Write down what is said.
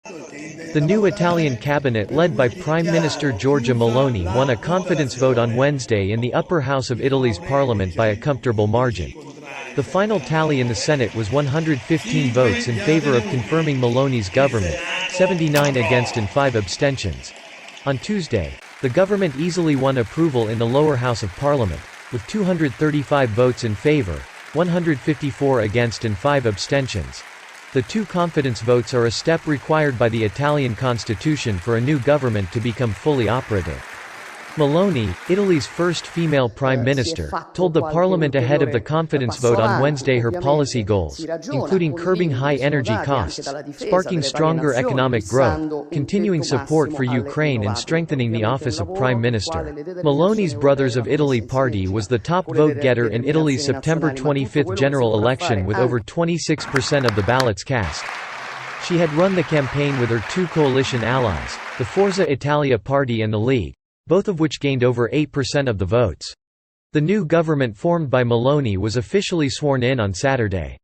The new Italian cabinet led by Prime Minister Giorgia Meloni won a confidence vote on Wednesday in the upper house of Italy's parliament by a comfortable margin. The final tally in the Senate was 115 votes in favor of confirming Meloni's government, 79 against and 5 abstentions. On Tuesday, the government easily won approval in the lower house of parliament, with 235 votes in favor, 154 against and 5 abstentions. The two confidence votes are a step required by the Italian constitution for a new government to become fully operative. Meloni, Italy's first female prime minister, told the parliament ahead of the confidence vote on Wednesday her policy goals, including curbing high energy costs, sparking stronger economic growth, continuing support for Ukraine and strengthening the office of prime minister. Meloni's Brothers of Italy party was the top vote-getter in Italy's September 25 general election with over 26% of the ballots cast. She had run the campaign with her two coalition allies, the Forza Italia party and the League, both of which gained over 8% of the votes. The new government formed by Meloni was officially sworn in on Saturday.